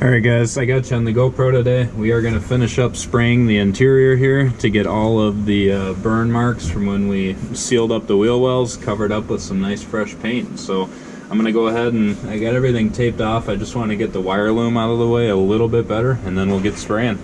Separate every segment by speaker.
Speaker 1: Alright guys, I got you on the GoPro today. We are going to finish up spraying the interior here to get all of the burn marks from when we sealed up the wheel wells covered up with some nice fresh paint. So I'm going to go ahead and I got everything taped off. I just want to get the wire loom out of the way a little bit better and then we'll get spraying.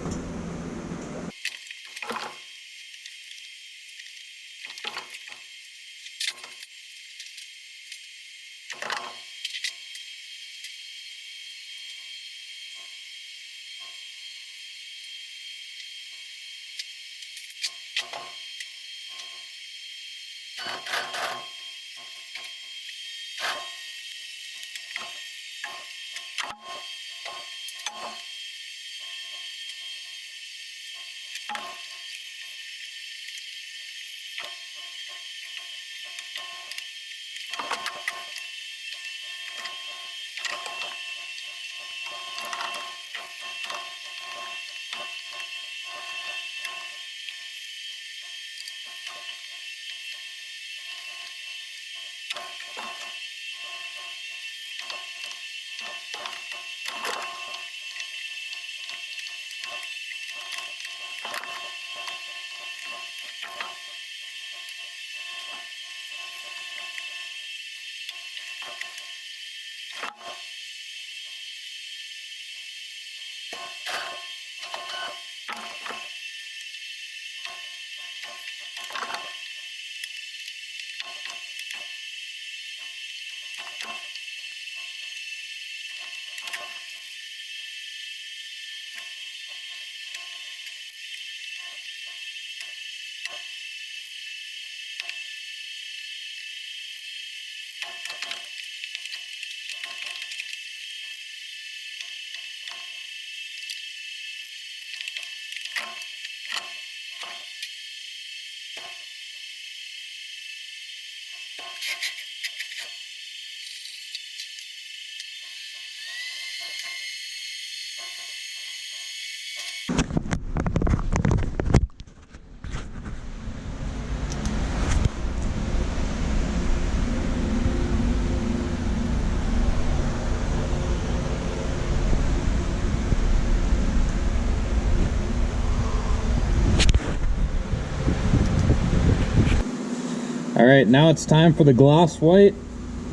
Speaker 1: Alright, now it's time for the gloss white.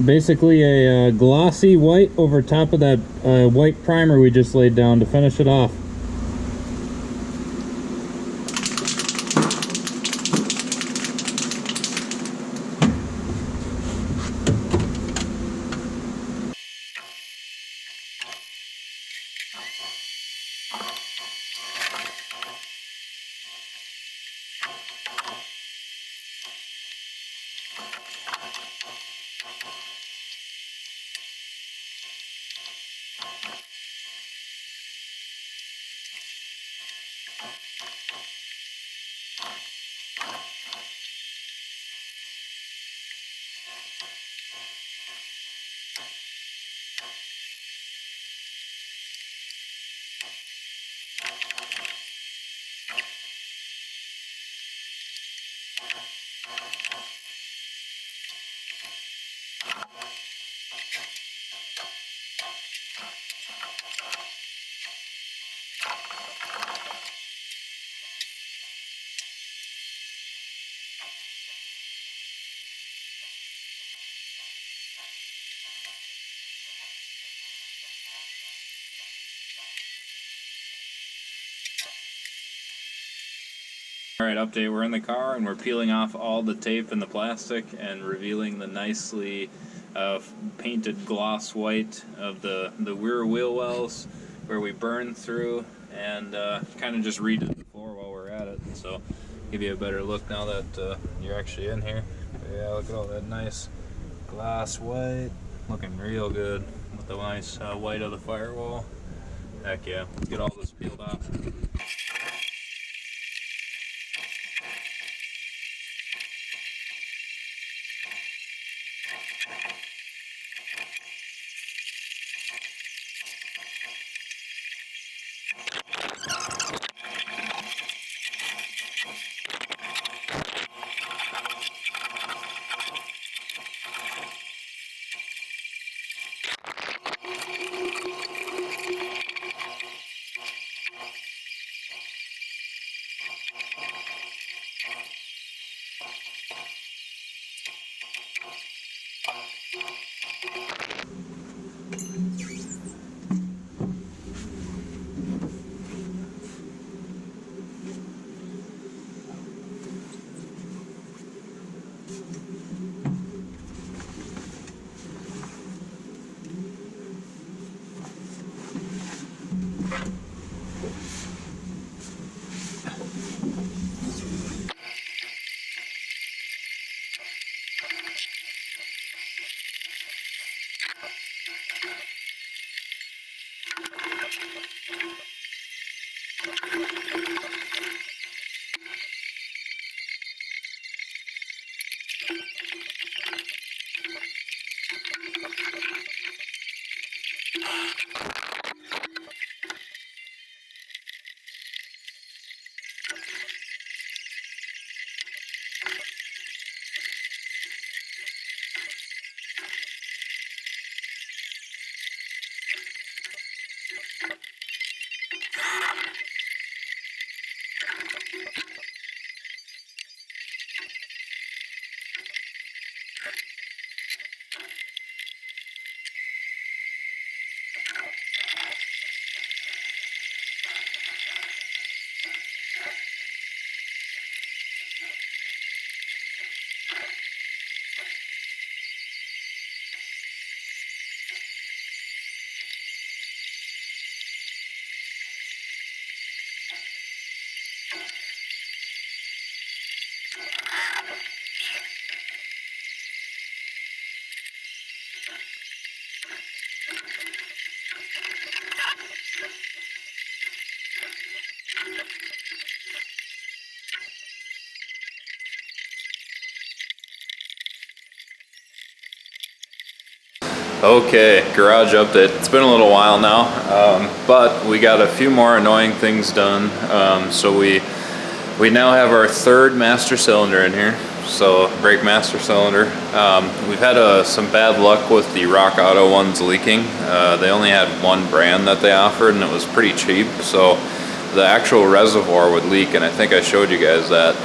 Speaker 1: Basically a glossy white over top of that white primer we just laid down to finish it off. Alright, update, we're in the car and we're peeling off all the tape and the plastic and revealing the nicely painted gloss white of the rear wheel wells where we burned through, and kind of just redid the floor while we're at it. So give you a better look now that you're actually in here. But yeah, look at all that nice gloss white, looking real good with the nice white of the firewall. Heck yeah, let's get all this peeled off. Okay, garage update. It's been a little while now, but we got a few more annoying things done. So we now have our third master cylinder in here. So brake master cylinder. We've had some bad luck with the Rock Auto ones leaking. They only had one brand that they offered, and it was pretty cheap. So the actual reservoir would leak, and I think I showed you guys that.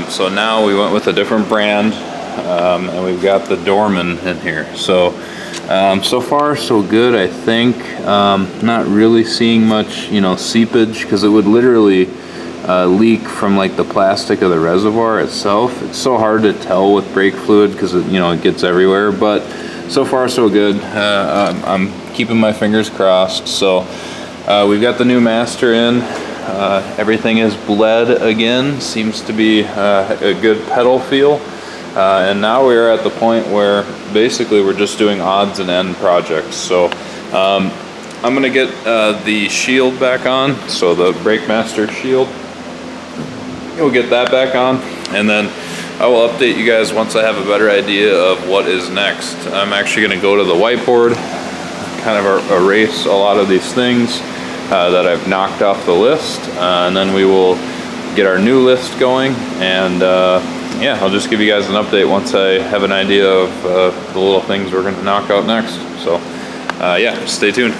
Speaker 1: So now we went with a different brand, and we've got the Dorman in here. So so far so good, I think. Not really seeing much, seepage, because it would literally leak from like the plastic of the reservoir itself. It's so hard to tell with brake fluid because it gets everywhere, but so far so good. I'm keeping my fingers crossed. So we've got the new master in. Everything is bled again. Seems to be a good pedal feel. And now we're at the point where basically we're just doing odds and end projects. So I'm gonna get the shield back on, so the brake master shield. We'll get that back on, and then I will update you guys once I have a better idea of what is next. I'm actually gonna go to the whiteboard, kind of erase a lot of these things that I've knocked off the list, and then we will get our new list going, and yeah, I'll just give you guys an update once I have an idea of the little things we're going to knock out next. So yeah, stay tuned.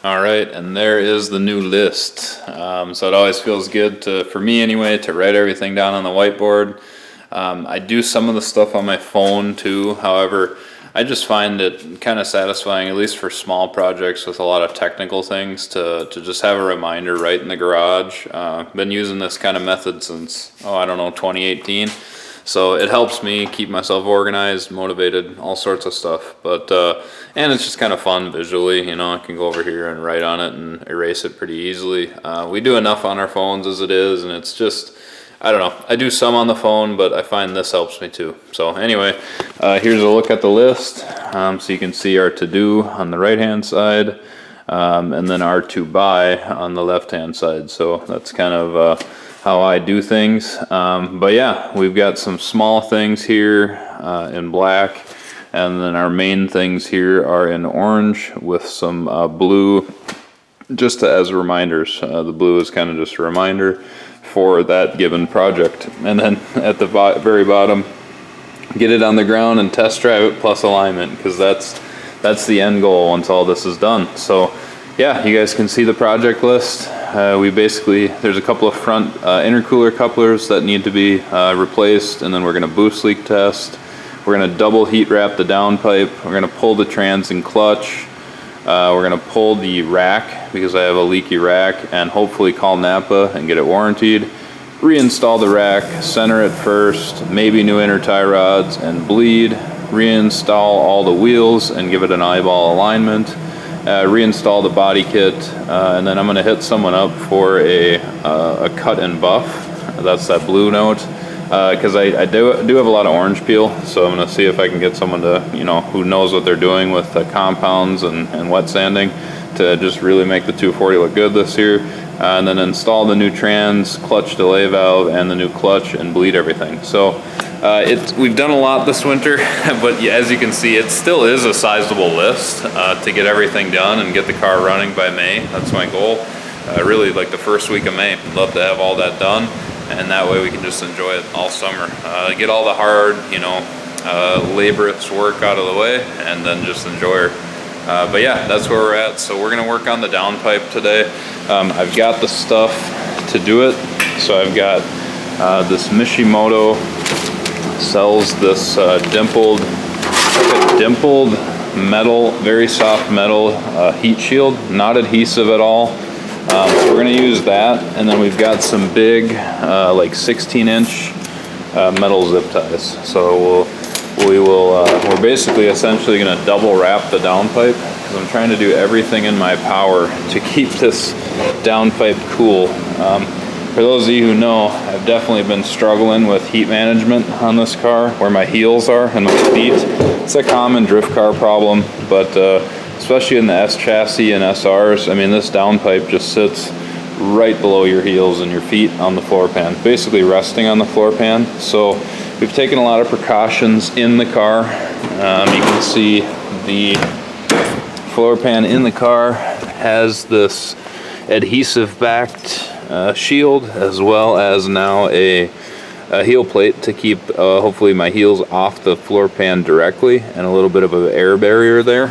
Speaker 1: All right, and there is the new list. So it always feels good for me anyway, to write everything down on the whiteboard. I do some of the stuff on my phone too. However, I just find it kind of satisfying, at least for small projects with a lot of technical things, to just have a reminder right in the garage. Been using this kind of method since, I don't know, 2018. So it helps me keep myself organized, motivated, all sorts of stuff. But and it's just kind of fun visually, I can go over here and write on it and erase it pretty easily. We do enough on our phones as it is, and it's just, I don't know, I do some on the phone, but I find this helps me too. So anyway, here's a look at the list. So you can see our to-do on the right hand side. and then R2 buy on the left hand side. So that's kind of how I do things. But yeah, we've got some small things here in black, and then our main things here are in orange with some blue, just as reminders. The blue is kind of just a reminder for that given project. And then at the very bottom, get it on the ground and test drive it plus alignment, because that's the end goal once all this is done. So yeah, you guys can see the project list. We basically, there's a couple of front intercooler couplers that need to be replaced, and then we're going to boost leak test. We're going to double heat wrap the downpipe. We're going to pull the trans and clutch. We're going to pull the rack because I have a leaky rack, and hopefully call Napa and get it warranted. Reinstall the rack, center it first, maybe new inner tie rods and bleed. Reinstall all the wheels and give it an eyeball alignment. Reinstall the body kit, and then I'm going to hit someone up for a cut and buff. That's that blue note, because I do have a lot of orange peel, so I'm going to see if I can get someone to, you know, who knows what they're doing with compounds and wet sanding, to just really make the 240 look good this year. And then install the new trans, clutch delay valve, and the new clutch, and bleed everything. So we've done a lot this winter, but as you can see, it still is a sizable list to get everything done and get the car running by May. That's my goal. Really, like the first week of May. I'd love to have all that done, and that way we can just enjoy it all summer. Get all the hard, you know, laborious work out of the way, and then just enjoy her. But yeah, that's where we're at. So we're gonna work on the downpipe today. I've got the stuff to do it. So I've got this Mishimoto sells this dimpled metal, very soft metal heat shield, not adhesive at all. So we're gonna use that, and then we've got some big like 16-inch metal zip ties. So we're basically essentially gonna double wrap the downpipe, because I'm trying to do everything in my power to keep this downpipe cool. For those of you who know, I've definitely been struggling with heat management on this car, where my heels are and my feet. It's a common drift car problem, but especially in the S chassis and SRs, I mean, this downpipe just sits right below your heels and your feet on the floor pan, basically resting on the floor pan. So we've taken a lot of precautions in the car. You can see the floor pan in the car has this adhesive backed shield, as well as now a heel plate to keep hopefully my heels off the floor pan directly, and a little bit of an air barrier there.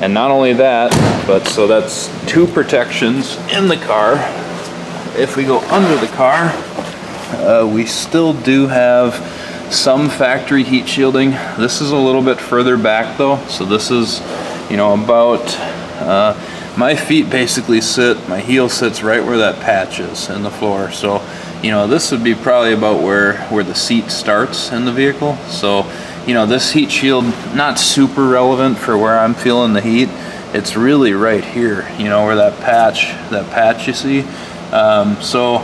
Speaker 1: And not only that, but so that's two protections in the car. If we go under the car, we still do have some factory heat shielding. This is a little bit further back though, so this is, you know, about my feet basically sit, my heel sits right where that patch is in the floor. So, you know, this would be probably about where the seat starts in the vehicle. So, you know, this heat shield, not super relevant for where I'm feeling the heat. It's really right here, you know, where that patch you see. So,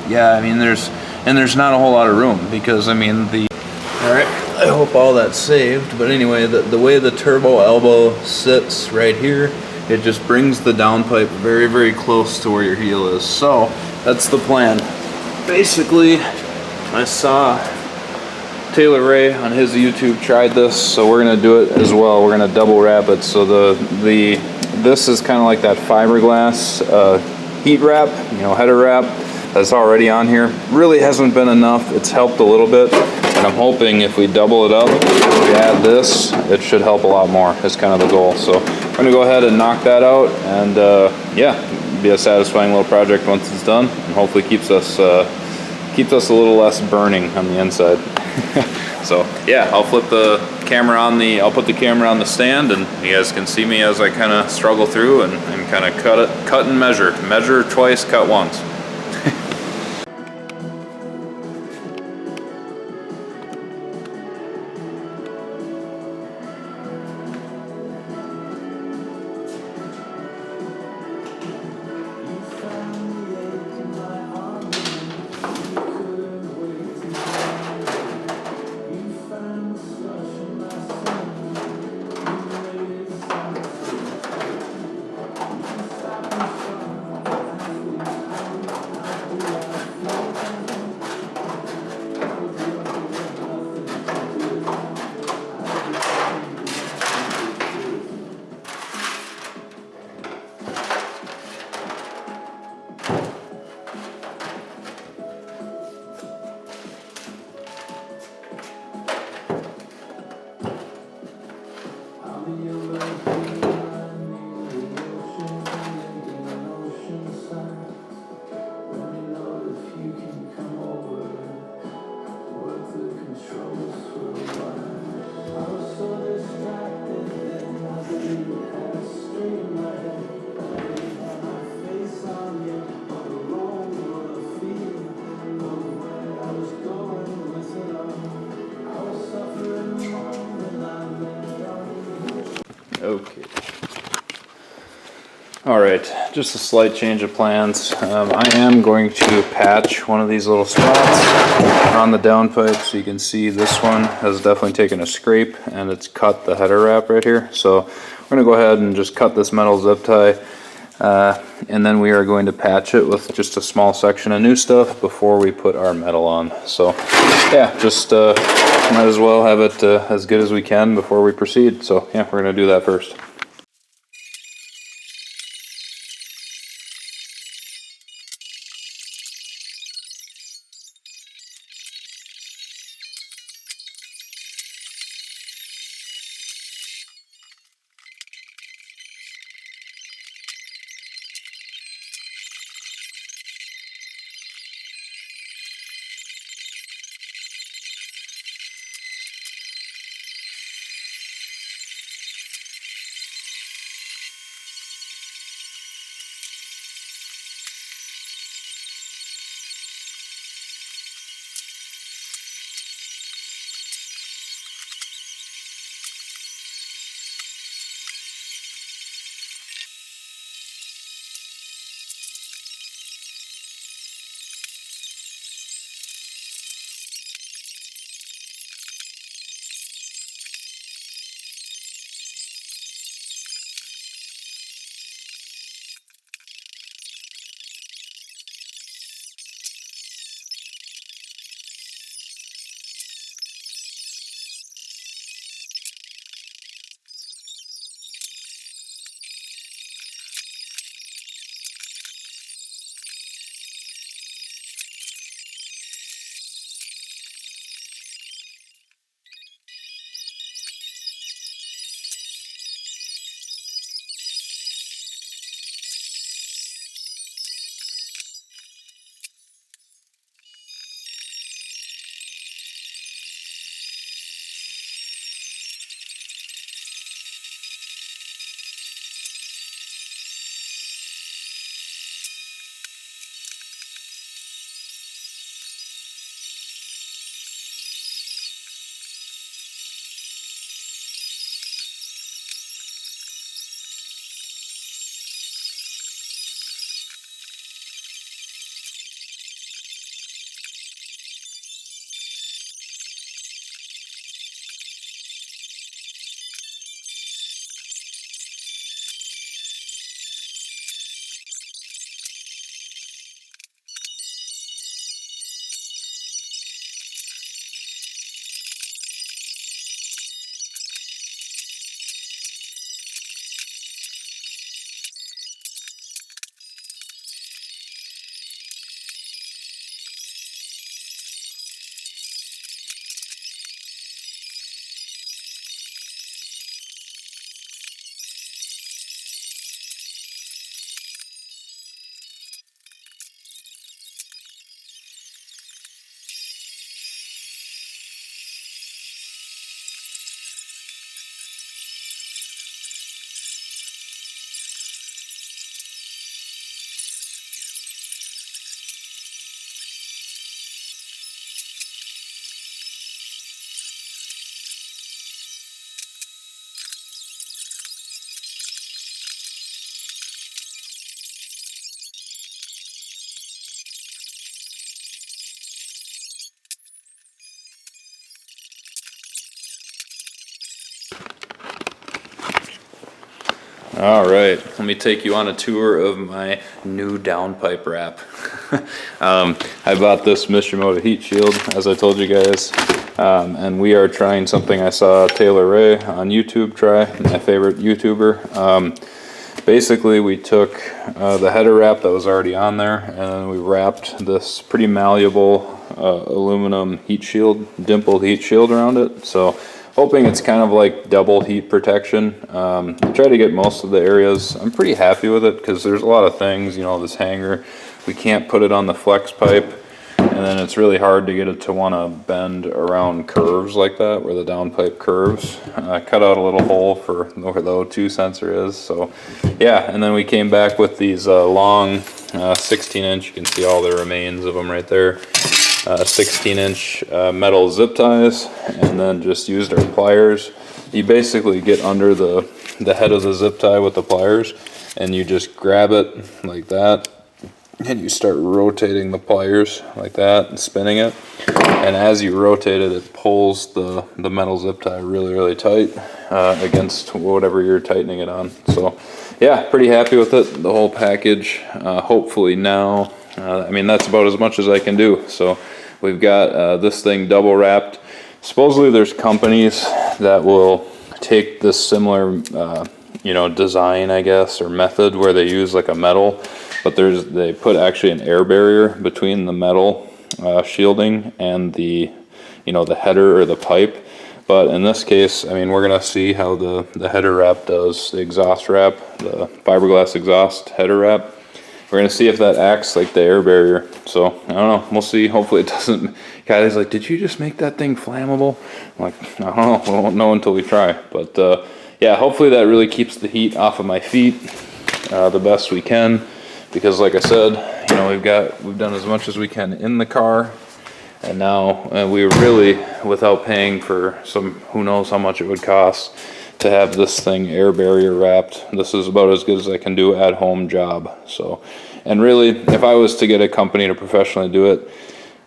Speaker 1: yeah, I mean, there's not a whole lot of room, because, I mean, all right, I hope all that's saved. But anyway, the way the turbo elbow sits right here, it just brings the downpipe very, very close to where your heel is. So that's the plan. Basically, I saw Taylor Ray on his YouTube tried this, so we're gonna do it as well. We're gonna double wrap it. So this is kind of like that fiberglass heat wrap, you know, header wrap that's already on here. Really hasn't been enough. It's helped a little bit, and I'm hoping if we double it up, if we add this, it should help a lot more. Is kind of the goal. So we're gonna go ahead and knock that out, and yeah, be a satisfying little project once it's done, and hopefully keeps us a little less burning on the inside. So yeah, I'll put the camera on the stand, and you guys can see me as I kind of struggle through and kind of cut and measure twice, cut once. All right, just a slight change of plans. I am going to patch one of these little spots on the downpipe. So you can see this one has definitely taken a scrape and it's cut the header wrap right here. So we're gonna go ahead and just cut this metal zip tie, and then we are going to patch it with just a small section of new stuff before we put our metal on. So yeah, just might as well have it as good as we can before we proceed. So yeah, we're gonna do that first. All right, let me take you on a tour of my new downpipe wrap. I bought this Mishimoto heat shield, as I told you guys, and we are trying something I saw Taylor Ray on YouTube try, my favorite YouTuber. Basically, we took the header wrap that was already on there, and we wrapped this pretty malleable aluminum heat shield, dimpled heat shield around it. So hoping it's kind of like double heat protection. I try to get most of the areas. I'm pretty happy with it because there's a lot of things, you know, this hanger, we can't put it on the flex pipe, and then it's really hard to get it to want to bend around curves like that where the downpipe curves. I cut out a little hole for where the O2 sensor is. So yeah, and then we came back with these long 16-inch, you can see all the remains of them right there, 16-inch metal zip ties, and then just used our pliers. You basically get under the
Speaker 2: the head of the zip tie with the pliers, and you just grab it like that, and you start rotating the pliers like that and spinning it. And as you rotate it, it pulls the metal zip tie really tight against whatever you're tightening it on. So yeah, pretty happy with it, the whole package. Hopefully now, I mean, that's about as much as I can do. So we've got this thing double wrapped. Supposedly there's companies that will take this similar you know, design, I guess, or method where they use like a metal, but they put actually an air barrier between the metal shielding and the, you know, the header or the pipe. But in this case, I mean, we're gonna see how the header wrap does, the exhaust wrap, the fiberglass exhaust header wrap. We're gonna see if that acts like the air barrier. So I don't know, we'll see. Hopefully it doesn't. Kylie's like, did you just make that thing flammable? I'm like, I don't know, we won't know until we try. But yeah, hopefully that really keeps the heat off of my feet the best we can, because like I said, you know, we've done as much as we can in the car, and now we really, without paying for some, who knows how much it would cost to have this thing air barrier wrapped, this is about as good as I can do at home job. So, and really, if I was to get a company to professionally do it,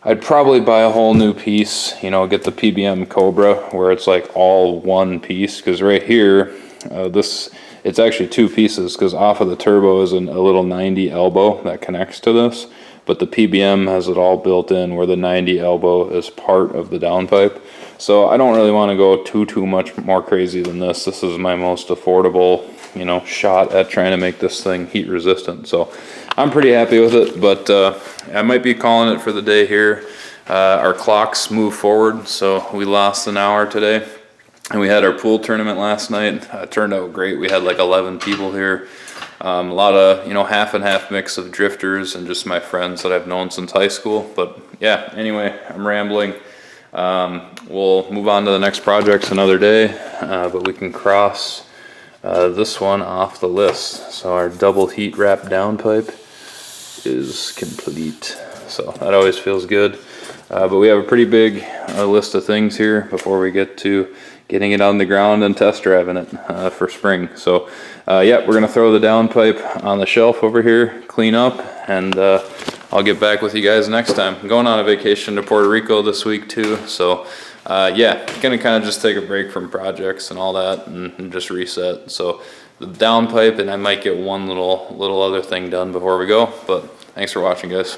Speaker 2: I'd probably buy a whole new piece, you know, get the PBM Cobra where it's like all one piece, because right here, it's actually two pieces, because off of the turbo is a little 90 elbow that connects to this, but the PBM has it all built in where the 90 elbow is part of the downpipe. So I don't really want to go too much more crazy than this. This is my most affordable, you know, shot at trying to make this thing heat resistant. So I'm pretty happy with it, but I might be calling it for the day here. Our clocks move forward, so we lost an hour today. And we had our pool tournament last night. It turned out great. We had like 11 people here. A lot of, you know, half and half mix of drifters and just my friends that I've known since high school. But yeah, anyway, I'm rambling. We'll move on to the next projects another day, but we can cross this one off the list. So our double heat wrap downpipe is complete. So that always feels good. But we have a pretty big list of things here before we get to getting it on the ground and test driving it for spring. So yeah, we're gonna throw the downpipe on the shelf over here, clean up, and I'll get back with you guys next time. I'm going on a vacation to Puerto Rico this week too, so yeah, gonna kind of just take a break from projects and all that and just reset. So the downpipe, and I might get one little other thing done before we go, but thanks for watching, guys.